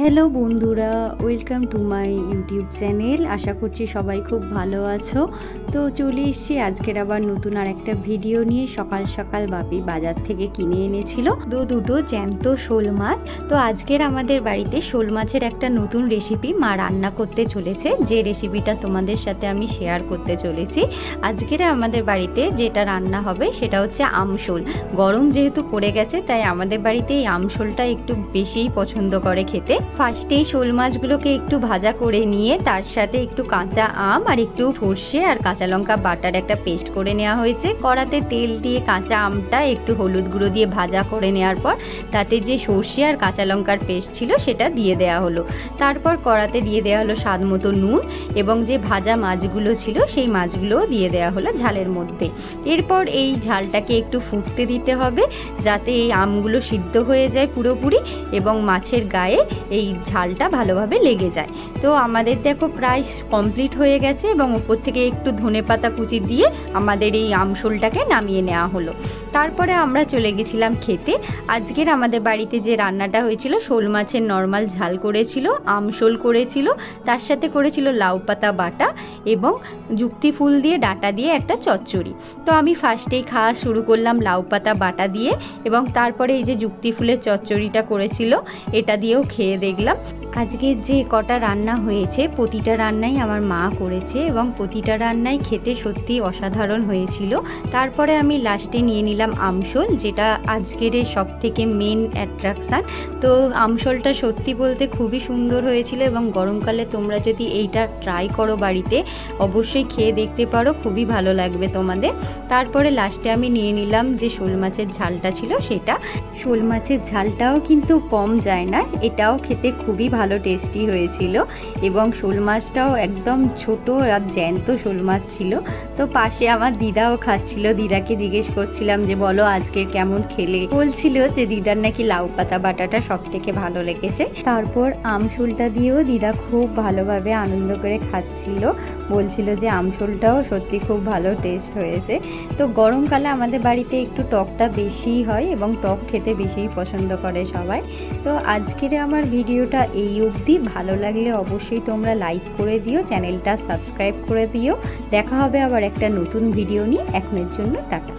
Hello বন্ধুরা, welcome to my YouTube channel. আশা করছি সবাই খুব ভালো আছো। তো চলে এসেছি আজকের আবার নতুন আর একটা ভিডিও নিয়ে। সকাল সকাল বাপি বাজার থেকে কিনে এনেছিল দুটো জ্যান্ত শোল মাছ। তো আজকের আমাদের বাড়িতে শোল মাছের একটা নতুন রেসিপি মা রান্না করতে চলেছে, যে রেসিপিটা তোমাদের সাথে আমি শেয়ার করতে চলেছি। আজকের আমাদের বাড়িতে যেটা রান্না হবে সেটা হচ্ছে আমশোল। গরম যেহেতু পড়ে গেছে তাই আমাদের বাড়িতে এই আমশোলটা একটু বেশিই পছন্দ করে খেতে। ফার্স্টেই শোল মাছগুলোকে একটু ভাজা করে নিয়ে তার সাথে একটু কাঁচা আম আর একটু সর্ষে আর কাঁচা লঙ্কা বাটার একটা পেস্ট করে নেওয়া হয়েছে। কড়াতে তেল দিয়ে কাঁচা আমটা একটু হলুদ গুঁড়ো দিয়ে ভাজা করে নেওয়ার পর তাতে যে সর্ষে আর কাঁচা লঙ্কার পেস্ট ছিল সেটা দিয়ে দেওয়া হলো। তারপর কড়াতে দিয়ে দেওয়া হলো স্বাদ মতো নুন এবং যে ভাজা মাছগুলো ছিল সেই মাছগুলোও দিয়ে দেওয়া হলো ঝালের মধ্যে। এরপর এই ঝালটাকে একটু ফুটতে দিতে হবে যাতে এই আমগুলো সিদ্ধ হয়ে যায় পুরোপুরি এবং মাছের গায়ে এই ঝালটা ভালোভাবে লেগে যায়। তো আমাদের দেখো প্রায় কমপ্লিট হয়ে গেছে এবং উপর থেকে একটু ধনেপাতা কুচি দিয়ে আমাদের এই আমশোলটাকে নামিয়ে নেওয়া হলো। তারপরে আমরা চলে গেছিলাম খেতে। আজকের আমাদের বাড়িতে যে রান্নাটা হয়েছিল, শোল মাছের নর্মাল ঝাল করেছিল, আমশোল করেছিল, তার সাথে করেছিল লাউ পাতা বাটা এবং যুক্তি ফুল দিয়ে ডাঁটা দিয়ে একটা চচ্চড়ি। তো আমি ফার্স্টেই খাওয়া শুরু করলাম লাউ পাতা বাটা দিয়ে এবং তারপরে এই যে যুক্তি ফুলের চচ্চড়িটা করেছিল এটা দিয়েও খেয়ে দেখলাম। আজকে যে কটা রান্না হয়েছে প্রতিটা রান্নাই আমার মা করেছে এবং প্রতিটা রান্নাই খেতে সত্যি অসাধারণ হয়েছিল। তারপরে আমি লাস্টে নিয়ে নিলাম আমশোল, যেটা আজকের সব থেকে মেন অ্যাট্রাকশান। তো আমশোলটা সত্যি বলতে খুবই সুন্দর হয়েছিল এবং গরমকালে তোমরা যদি এইটা ট্রাই করো বাড়িতে অবশ্যই খেয়ে দেখতে পারো, খুবই ভালো লাগবে তোমাদের। তারপরে লাস্টে আমি নিয়ে নিলাম যে শোল মাছের ঝালটা ছিল সেটা। শোল মাছের ঝালটাও কিন্তু কম যায় না, এটাও খেতে খুবই ভালো টেস্টি হয়েছিল এবং শোল মাছটাও একদম ছোট আর জ্যান্ত শোল মাছ ছিল। তো পাশে আমার দিদাও খাচ্ছিল, দিদাকে জিজ্ঞেস করছিলাম যে বলো আজকে কেমন খেলে। বলছিল যে দিদার নাকি লাউ পাতা বাটাটা সব থেকে ভালো লেগেছে। তারপর আমশোলটা দিয়েও দিদা খুব ভালোভাবে আনন্দ করে খাচ্ছিল, বলছিল যে আমশোলটাও সত্যি খুব ভালো টেস্ট হয়েছে। তো গরমকালে আমাদের বাড়িতে একটু টকটা বেশিই হয় এবং টক খেতে বেশিই পছন্দ করে সবাই। তো আজকের আমার ভিডিওটা এই অবধি। ভালো লাগলে অবশ্যই তোমরা লাইক করে দিও, চ্যানেলটা সাবস্ক্রাইব করে দিও। দেখা হবে আবার একটা নতুন ভিডিও নিয়ে। এখনের জন্য টাটা।